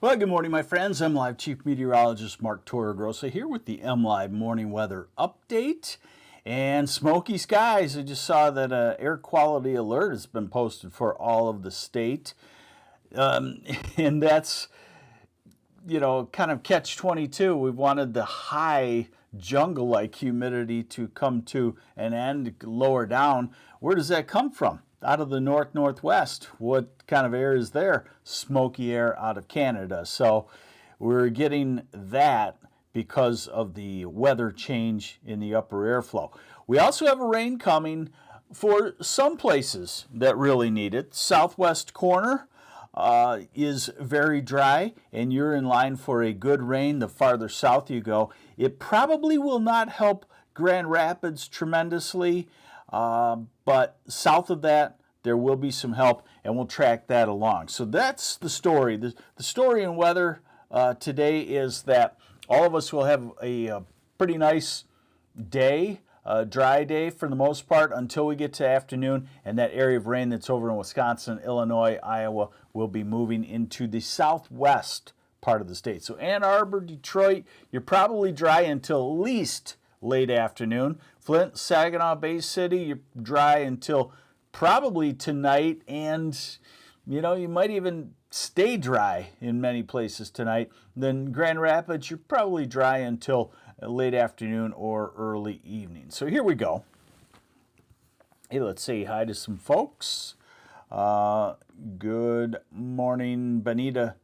Well, good morning, my friends. MLive Chief Meteorologist Mark Torregrossa here with the MLive Morning Weather Update. And smoky skies. I just saw that an air quality alert has been posted for all of the state. And that's, kind of catch-22. We've wanted the high jungle-like humidity to come to an end, lower down. Where does that come from? Out of the northwest. What kind of air is there? Smoky air out of Canada. So we're getting that because of the weather change in the upper airflow. We also have a rain coming for some places that really need it. Southwest corner is very dry, and you're in line for a good rain the farther south you go. It probably will not help Grand Rapids tremendously, but south of that, there will be some help, and we'll track that along. So that's the story. The story in weather today is that all of us will have a pretty nice day, a dry day for the most part until we get to afternoon, and that area of rain that's over in Wisconsin, Illinois, Iowa will be moving into the southwest part of the state. So Ann Arbor, Detroit, you're probably dry until at least late afternoon. Flint, Saginaw, Bay City, you're dry until probably tonight, and you might even stay dry in many places tonight. Then Grand Rapids, you're probably dry until late afternoon or early evening. So here we go. Hey, let's say hi to some folks. Good morning, Benita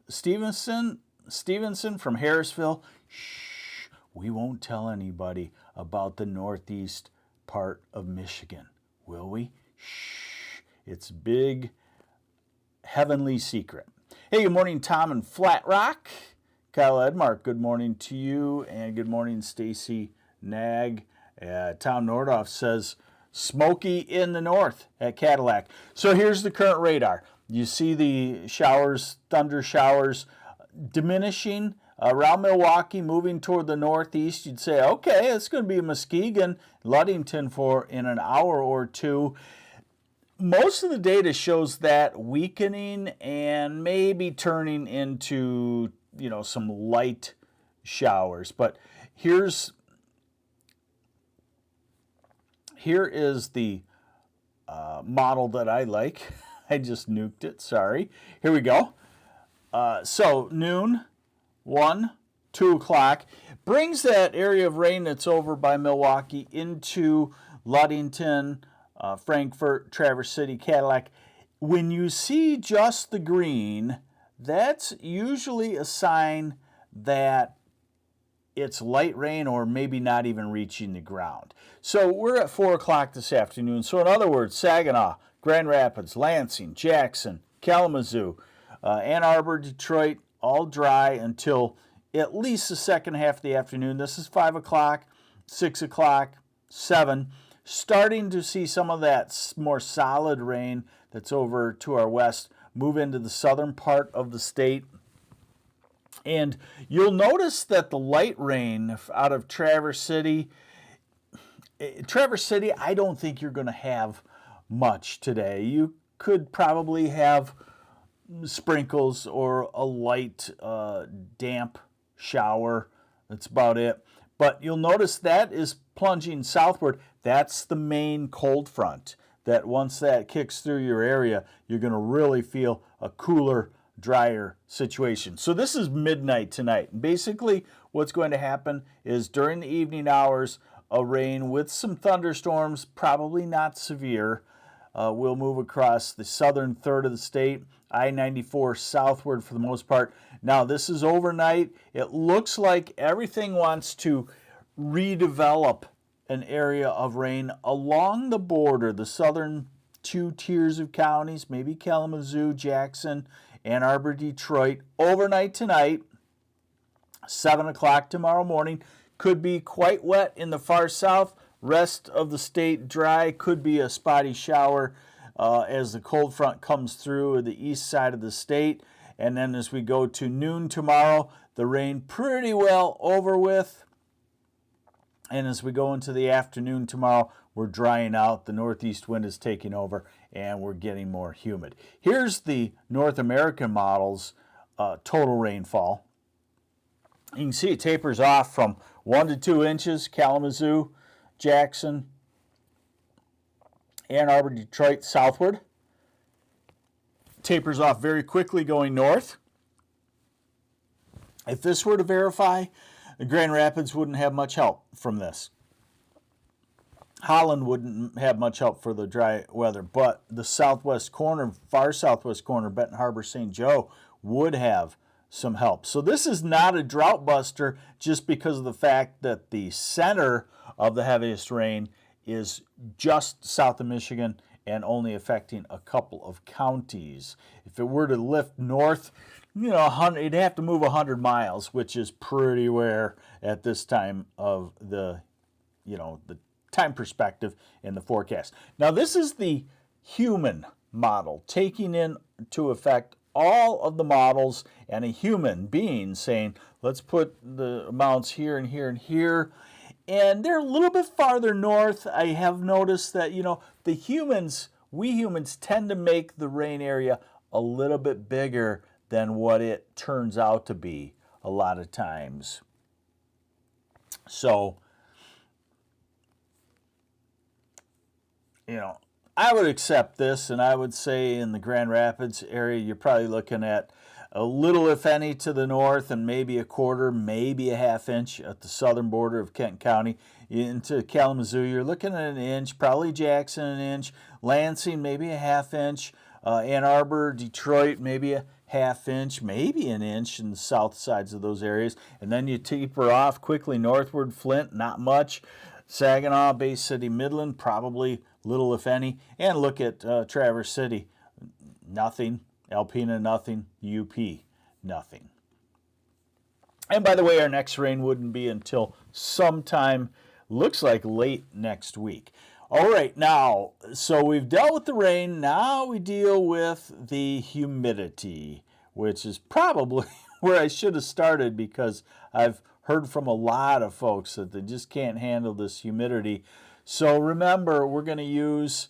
Stevenson from Harrisville. Shh, we won't tell anybody about the northeast part of Michigan, will we? Shh, it's a big, heavenly secret. Hey, good morning, Tom in Flat Rock. Kyle Edmark, good morning to you, and good morning, Stacy Nag. Tom Nordoff says, smoky in the north at Cadillac. So here's the current radar. You see the showers, thunder showers diminishing around Milwaukee, moving toward the northeast. You'd say, okay, it's going to be Muskegon, Ludington for in an hour or two. Most of the data shows that weakening and maybe turning into, some light showers. But here is the model that I like. I just nuked it, sorry. Here we go. So noon, 1, 2 o'clock, brings that area of rain that's over by Milwaukee into Ludington, Frankfort, Traverse City, Cadillac. When you see just the green, that's usually a sign that it's light rain or maybe not even reaching the ground. So we're at 4 o'clock this afternoon. So in other words, Saginaw, Grand Rapids, Lansing, Jackson, Kalamazoo, Ann Arbor, Detroit, all dry until at least the second half of the afternoon. This is 5 o'clock, 6 o'clock, 7. Starting to see some of that more solid rain that's over to our west move into the southern part of the state. And you'll notice that the light rain out of Traverse City, I don't think you're going to have much today. You could probably have sprinkles or a light damp shower. That's about it. But you'll notice that is plunging southward. That's the main cold front that once that kicks through your area, you're going to really feel a cooler, drier situation. So this is midnight tonight. Basically, what's going to happen is during the evening hours, a rain with some thunderstorms, probably not severe, will move across the southern third of the state, I-94 southward for the most part. Now, this is overnight. It looks like everything wants to redevelop an area of rain along the border, the southern 2 tiers of counties, maybe Kalamazoo, Jackson, Ann Arbor, Detroit. Overnight tonight, 7 o'clock tomorrow morning. Could be quite wet in the far south. Rest of the state dry. Could be a spotty shower as the cold front comes through the east side of the state. And then as we go to noon tomorrow, the rain pretty well over with. And as we go into the afternoon tomorrow, we're drying out. The northeast wind is taking over, and we're getting more humid. Here's the North American models total rainfall. You can see it tapers off from 1 to 2 inches, Kalamazoo, Jackson, Ann Arbor, Detroit, southward. Tapers off very quickly going north. If this were to verify, Grand Rapids wouldn't have much help from this. Holland wouldn't have much help for the dry weather, but the southwest corner, far southwest corner, Benton Harbor, St. Joe, would have some help. So this is not a drought buster just because of the fact that the center of the heaviest rain is just south of Michigan and only affecting a couple of counties. If it were to lift north, it'd have to move 100 miles, which is pretty rare at this time of the time perspective in the forecast. Now, this is the human model, taking into effect all of the models and a human being saying, let's put the amounts here and here and here. And they're a little bit farther north. I have noticed that, we humans tend to make the rain area a little bit bigger than what it turns out to be a lot of times. So, I would accept this, and I would say in the Grand Rapids area, you're probably looking at a little, if any, to the north, and maybe a quarter, maybe a half inch at the southern border of Kent County. Into Kalamazoo, you're looking at an inch, probably Jackson an inch, Lansing maybe a half inch, Ann Arbor, Detroit maybe a half inch, maybe an inch in the south sides of those areas. And then you taper off quickly northward, Flint, not much. Saginaw, Bay City, Midland, probably little, if any. And look at Traverse City, nothing. Alpena, nothing. UP, nothing. And by the way, our next rain wouldn't be until sometime, looks like late next week. All right, now, so we've dealt with the rain. Now we deal with the humidity, which is probably where I should have started because I've heard from a lot of folks that they just can't handle this humidity. So remember, we're going to use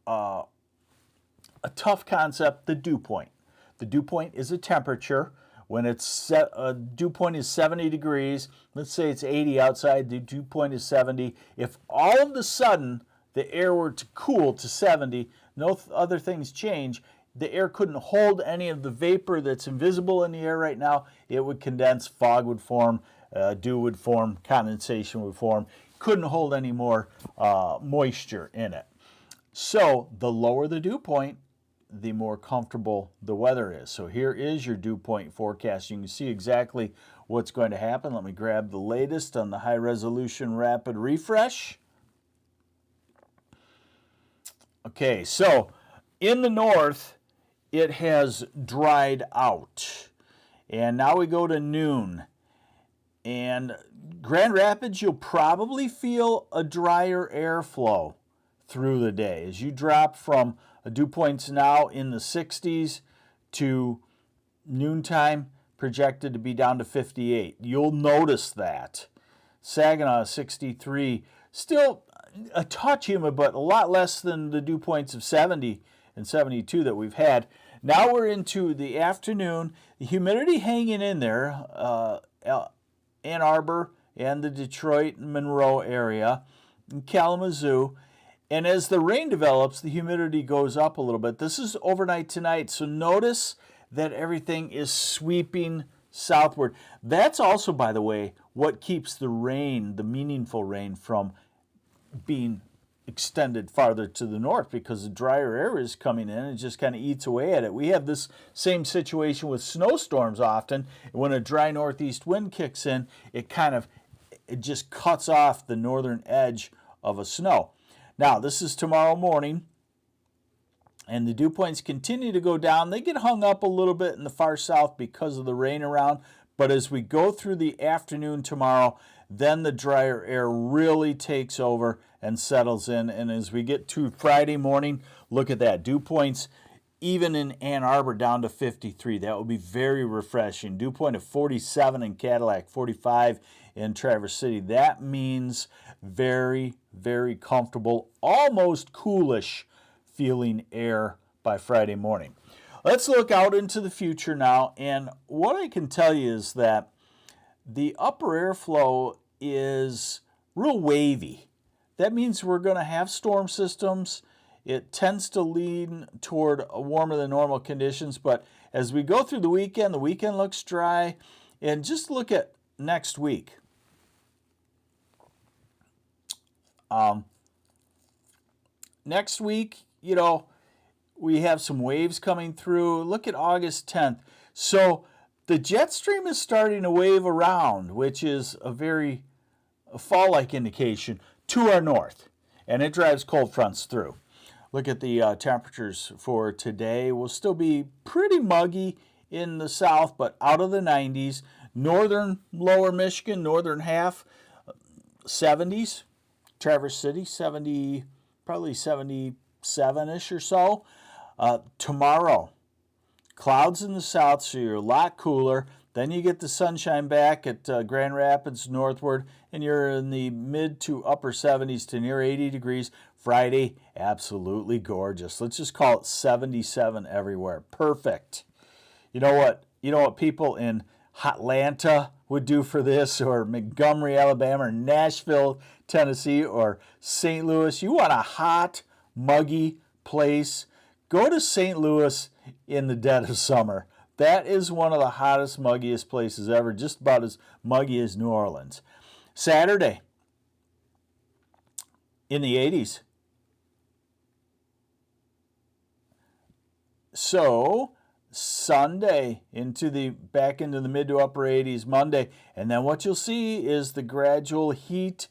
a tough concept, the dew point. The dew point is a temperature. When it's set, dew point is 70 degrees. Let's say it's 80 outside. The dew point is 70. If all of a sudden the air were to cool to 70, no other things change, the air couldn't hold any of the vapor that's invisible in the air right now. It would condense, fog would form, dew would form, condensation would form. Couldn't hold any more moisture in it. So the lower the dew point, the more comfortable the weather is. So here is your dew point forecast. You can see exactly what's going to happen. Let me grab the latest on the high resolution rapid refresh. Okay, so in the north, it has dried out. And now we go to noon. And Grand Rapids, you'll probably feel a drier airflow through the day. As you drop from dew points now in the 60s to noontime, projected to be down to 58. You'll notice that. Saginaw, 63. Still a touch humid, but a lot less than the dew points of 70 and 72 that we've had. Now we're into the afternoon. The humidity hanging in there, Ann Arbor and the Detroit and Monroe area, and Kalamazoo. And as the rain develops, the humidity goes up a little bit. This is overnight tonight, so notice that everything is sweeping southward. That's also, by the way, what keeps the rain, the meaningful rain, from being extended farther to the north, because the drier air is coming in and just kind of eats away at it. We have this same situation with snowstorms often. When a dry northeast wind kicks in, it just cuts off the northern edge of a snow. Now, this is tomorrow morning, and the dew points continue to go down. They get hung up a little bit in the far south because of the rain around, but as we go through the afternoon tomorrow, then the drier air really takes over and settles in. And as we get to Friday morning, look at that. Dew points, even in Ann Arbor, down to 53. That will be very refreshing. Dew point of 47 in Cadillac, 45 in Traverse City. That means very, very comfortable, almost coolish feeling air by Friday morning. let's look out into the future now. And what I can tell you is that the upper airflow is real wavy. That means we're going to have storm systems. It tends to lean toward warmer than normal conditions, but as we go through the weekend looks dry. And just look at next week. Next week, you know, we have some waves coming through. Look at August 10th. So the jet stream is starting to wave around, which is a fall-like indication to our north, and it drives cold fronts through. Look at the temperatures for today. We'll still be pretty muggy in the south, but out of the 90s. Northern lower Michigan, northern half, 70s. Traverse City, 70, probably 77-ish or so. Tomorrow, clouds in the south, so you're a lot cooler. Then you get the sunshine back at Grand Rapids northward, and you're in the mid to upper 70s to near 80 degrees. Friday, absolutely gorgeous. Let's just call it 77 everywhere. Perfect. You know what people in Atlanta would do for this, or Montgomery, Alabama, or Nashville, Tennessee, or St. Louis? You want a hot, muggy place? Go to St. Louis in the dead of summer. That is one of the hottest, muggiest places ever, just about as muggy as New Orleans. Saturday, in the 80s. So Sunday back into the mid to upper 80s Monday, and then what you'll see is the gradual heat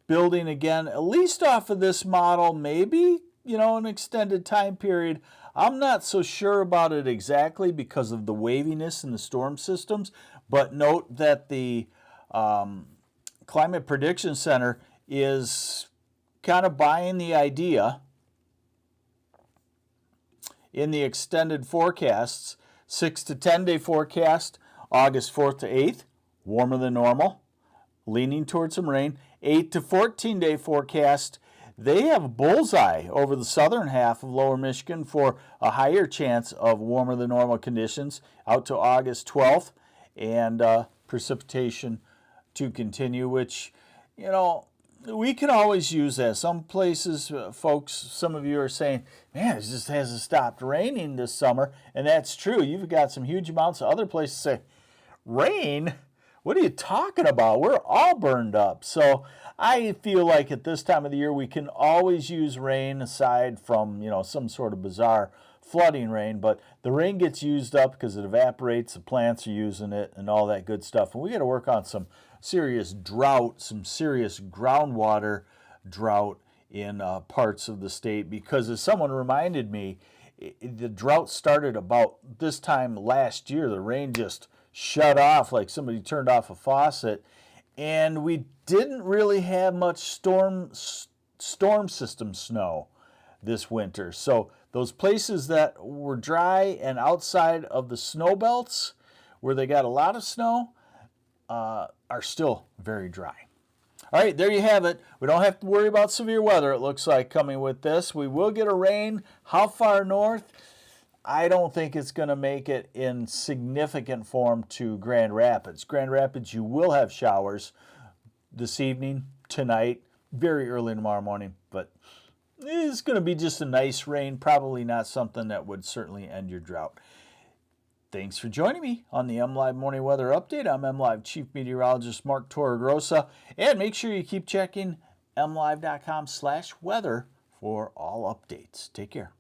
building again, at least off of this model, maybe, an extended time period. I'm not so sure about it exactly because of the waviness in the storm systems, but note that the Climate Prediction Center is kind of buying the idea in the extended forecasts. 6 to 10 day forecast, August 4th to 8th, warmer than normal, leaning towards some rain. 8 to 14 day forecast, they have a bullseye over the southern half of lower Michigan for a higher chance of warmer than normal conditions out to August 12th, and precipitation to continue, which, we can always use that. Some places, folks, some of you are saying, man, it just hasn't stopped raining this summer, and that's true. You've got some huge amounts. Of other places say, rain? What are you talking about? We're all burned up. So I feel like at this time of the year, we can always use rain aside from, some sort of bizarre flooding rain. But the rain gets used up because it evaporates, the plants are using it, and all that good stuff. And we got to work on some serious drought, some serious groundwater drought in parts of the state. Because as someone reminded me, the drought started about this time last year. The rain just shut off like somebody turned off a faucet, and we didn't really have much storm system snow this winter. So those places that were dry and outside of the snow belts where they got a lot of snow are still very dry. All right, there you have it. We don't have to worry about severe weather, it looks like, coming with this. We will get a rain. How far north? I don't think it's going to make it in significant form to Grand Rapids. Grand Rapids, you will have showers this evening, tonight, very early tomorrow morning, but it's going to be just a nice rain, probably not something that would certainly end your drought. Thanks for joining me on the MLive Morning Weather Update. I'm MLive Chief Meteorologist Mark Torregrossa, and make sure you keep checking mlive.com/weather for all updates. Take care.